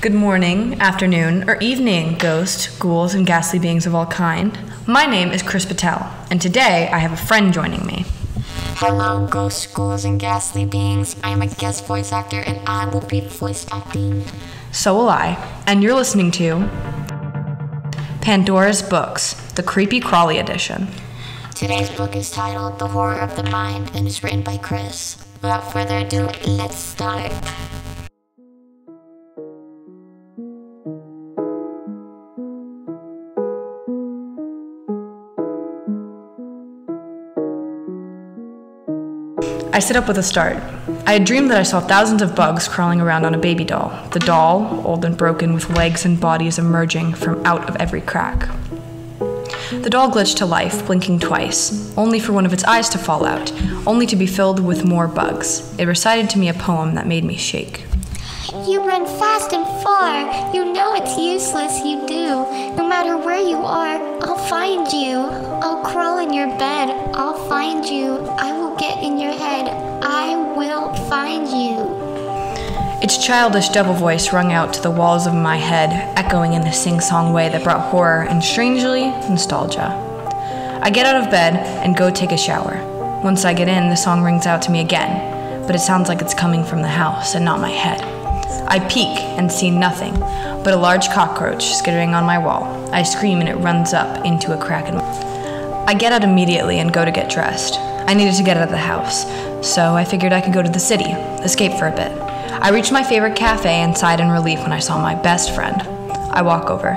Good morning, afternoon, or evening, ghosts, ghouls, and ghastly beings of all kind. My name is Chris Patel, and today I have a friend joining me. Hello, ghosts, ghouls, and ghastly beings. I am a guest voice actor, and I will be voice acting. So will I, and you're listening to Pandora's Books, the Creepy Crawly edition. Today's book is titled The Horror of the Mind and is written by Chris. Without further ado, let's start. I sit up with a start. I had dreamed that I saw thousands of bugs crawling around on a baby doll. The doll, old and broken, with legs and bodies emerging from out of every crack. The doll glitched to life, blinking twice, only for one of its eyes to fall out, only to be filled with more bugs. It recited to me a poem that made me shake. You run fast and far. You know it's useless, you do. No matter where you are, I'll find you. I'll crawl in your bed. I'll find you. I will get in your head. I will find you. Its childish devil voice rung out to the walls of my head, echoing in the sing-song way that brought horror and, strangely, nostalgia. I get out of bed and go take a shower. Once I get in, the song rings out to me again, but it sounds like it's coming from the house and not my head. I peek and see nothing but a large cockroach skittering on my wall. I scream and it runs up into a crack in my... I get out immediately and go to get dressed. I needed to get out of the house, so I figured I could go to the city, escape for a bit. I reached my favorite cafe and sighed in relief when I saw my best friend. I walk over.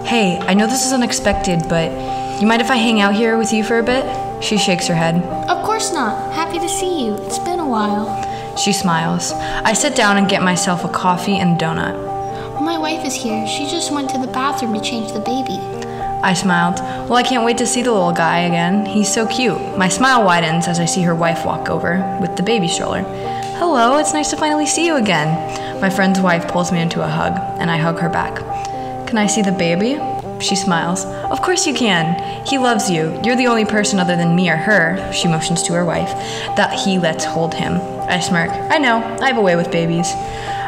Hey, I know this is unexpected, but you mind if I hang out here with you for a bit? She shakes her head. Of course not. Happy to see you. It's been a while. She smiles. I sit down and get myself a coffee and a donut. My wife is here. She just went to the bathroom to change the baby. I smiled. Well, I can't wait to see the little guy again. He's so cute. My smile widens as I see her wife walk over with the baby stroller. Hello, it's nice to finally see you again. My friend's wife pulls me into a hug, and I hug her back. Can I see the baby? She smiles. Of course you can. He loves you. You're the only person other than me or her, she motions to her wife, that he lets hold him. I smirk. I know, I have a way with babies.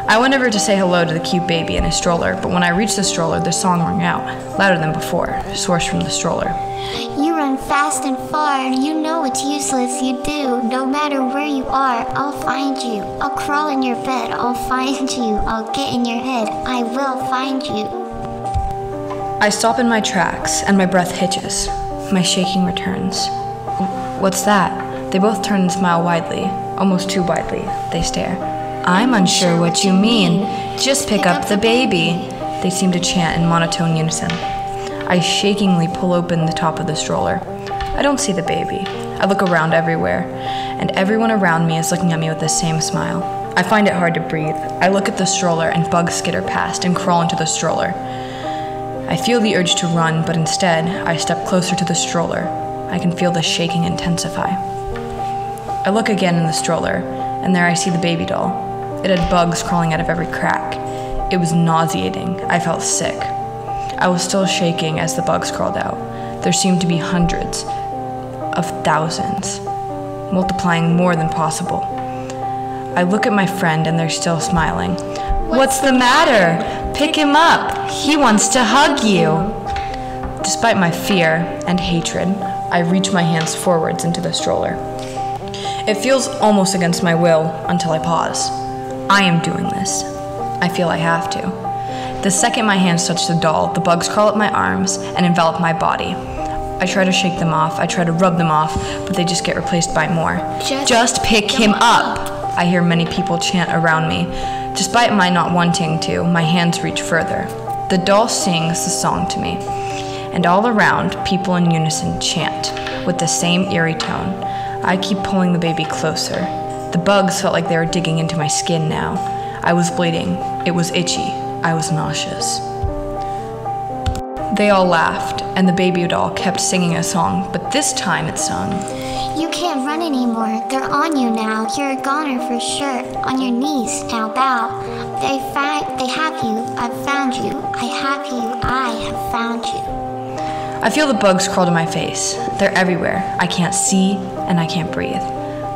I went over to say hello to the cute baby in his stroller, but when I reached the stroller, the song rang out, louder than before, sourced from the stroller. You run fast and far. You know it's useless, you do. No matter where you are, I'll find you. I'll crawl in your bed. I'll find you. I'll get in your head. I will find you. I stop in my tracks, and my breath hitches. My shaking returns. What's that? They both turn and smile widely, almost too widely. They stare. I'm unsure what you mean. Just pick up the baby. They seem to chant in monotone unison. I shakingly pull open the top of the stroller. I don't see the baby. I look around everywhere, and everyone around me is looking at me with the same smile. I find it hard to breathe. I look at the stroller, and bugs skitter past and crawl into the stroller. I feel the urge to run, but instead, I step closer to the stroller. I can feel the shaking intensify. I look again in the stroller, and there I see the baby doll. It had bugs crawling out of every crack. It was nauseating. I felt sick. I was still shaking as the bugs crawled out. There seemed to be hundreds of thousands, multiplying more than possible. I look at my friend, and they're still smiling. What's the matter? Pick him up. He wants to hug you. Despite my fear and hatred, I reach my hands forwards into the stroller. It feels almost against my will until I pause. I am doing this. I feel I have to. The second my hands touch the doll, the bugs crawl up my arms and envelop my body. I try to shake them off, I try to rub them off, but they just get replaced by more. Just pick him up! I hear many people chant around me. Despite my not wanting to, my hands reach further. The doll sings the song to me, and all around, people in unison chant, with the same eerie tone. I keep pulling the baby closer. The bugs felt like they were digging into my skin now. I was bleeding. It was itchy. I was nauseous. They all laughed, and the baby doll kept singing a song, but this time it sung. You can't run anymore. They're on you now. You're a goner for sure. On your knees, now bow. They have you. I've found you. I have you. I have found you. I feel the bugs crawl to my face. They're everywhere. I can't see, and I can't breathe.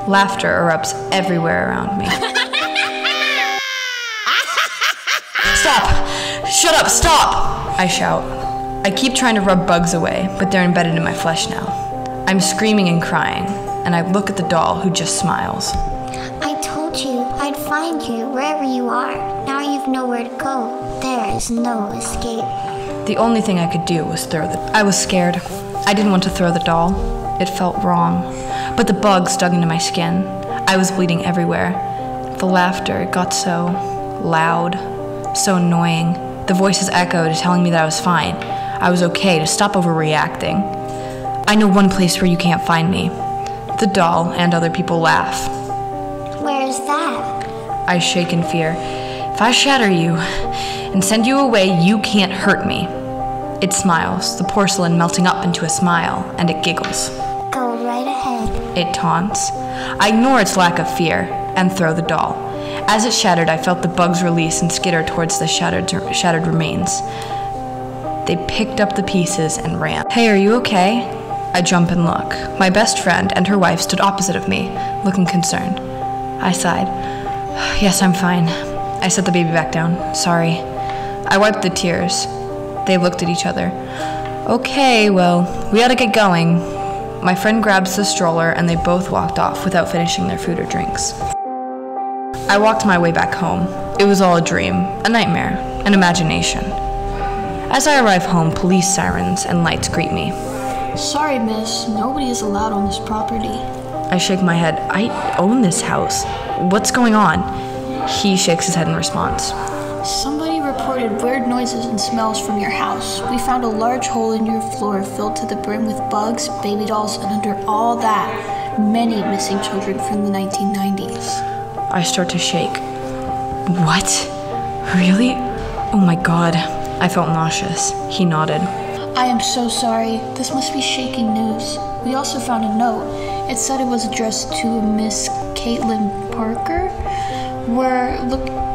Laughter erupts everywhere around me. Stop! crap! Shut up, stop! I shout. I keep trying to rub bugs away, but they're embedded in my flesh now. I'm screaming and crying, and I look at the doll who just smiles. I told you I'd find you wherever you are. Now you've nowhere to go. There is no escape. The only thing I could do was throw the... I was scared. I didn't want to throw the doll. It felt wrong. But the bugs dug into my skin. I was bleeding everywhere. The laughter got so loud, so annoying. The voices echoed, telling me that I was fine. I was okay, to stop overreacting. I know one place where you can't find me. The doll and other people laugh. Where is that? I shake in fear. If I shatter you and send you away, you can't hurt me. It smiles, the porcelain melting up into a smile, and it giggles. Go right ahead. It taunts. I ignore its lack of fear and throw the doll. As it shattered, I felt the bugs release and skitter towards the shattered remains. They picked up the pieces and ran. Hey, are you okay? I jump and look. My best friend and her wife stood opposite of me, looking concerned. I sighed. Yes, I'm fine. I set the baby back down. Sorry. I wiped the tears. They looked at each other. Okay, well, we ought to get going. My friend grabs the stroller and they both walked off without finishing their food or drinks. I walked my way back home. It was all a dream, a nightmare, an imagination. As I arrive home, police sirens and lights greet me. Sorry, miss. Nobody is allowed on this property. I shake my head. I own this house. What's going on? He shakes his head in response. Somebody reported weird noises and smells from your house. We found a large hole in your floor filled to the brim with bugs, baby dolls, and under all that, many missing children from the 1990s. I start to shake. What? Really? Oh my god. I felt nauseous. He nodded. I am so sorry. This must be shaking news. We also found a note. It said it was addressed to a Miss Caitlin Parker. We're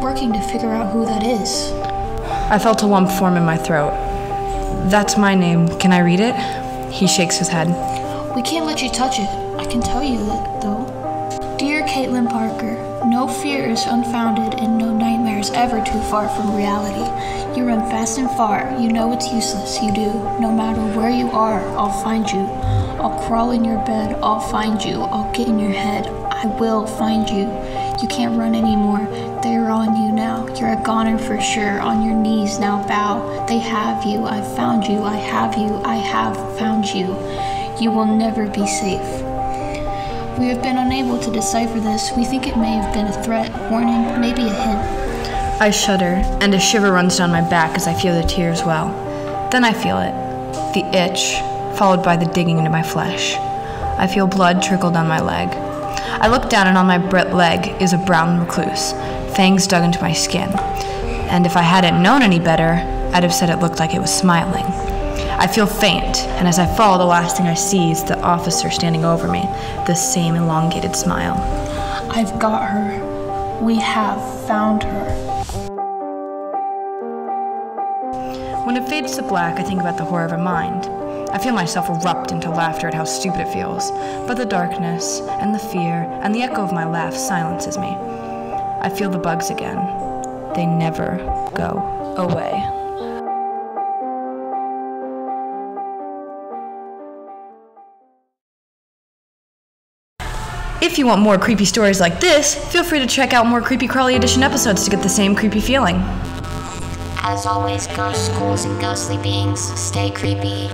working to figure out who that is. I felt a lump form in my throat. That's my name. Can I read it? He shakes his head. We can't let you touch it. I can tell you that, though. Dear Caitlin Parker, no fear is unfounded and no nightmare is ever too far from reality. You run fast and far. You know it's useless. You do. No matter where you are, I'll find you. I'll crawl in your bed. I'll find you. I'll get in your head. I will find you. You can't run anymore. They're on you now. You're a goner for sure. On your knees now bow. They have you. I've found you. I have you. I have found you. You will never be safe. We have been unable to decipher this. We think it may have been a threat, warning, maybe a hint. I shudder, and a shiver runs down my back as I feel the tears well. Then I feel it. The itch, followed by the digging into my flesh. I feel blood trickle down my leg. I look down and on my leg is a brown recluse, fangs dug into my skin. And if I hadn't known any better, I'd have said it looked like it was smiling. I feel faint, and as I fall, the last thing I see is the officer standing over me, the same elongated smile. I've got her. We have found her. When it fades to black, I think about the horror of a mind. I feel myself erupt into laughter at how stupid it feels, but the darkness and the fear and the echo of my laugh silences me. I feel the bugs again. They never go away. If you want more creepy stories like this, feel free to check out more Creepy Crawly Edition episodes to get the same creepy feeling. As always, ghosts, ghouls, and ghostly beings, stay creepy.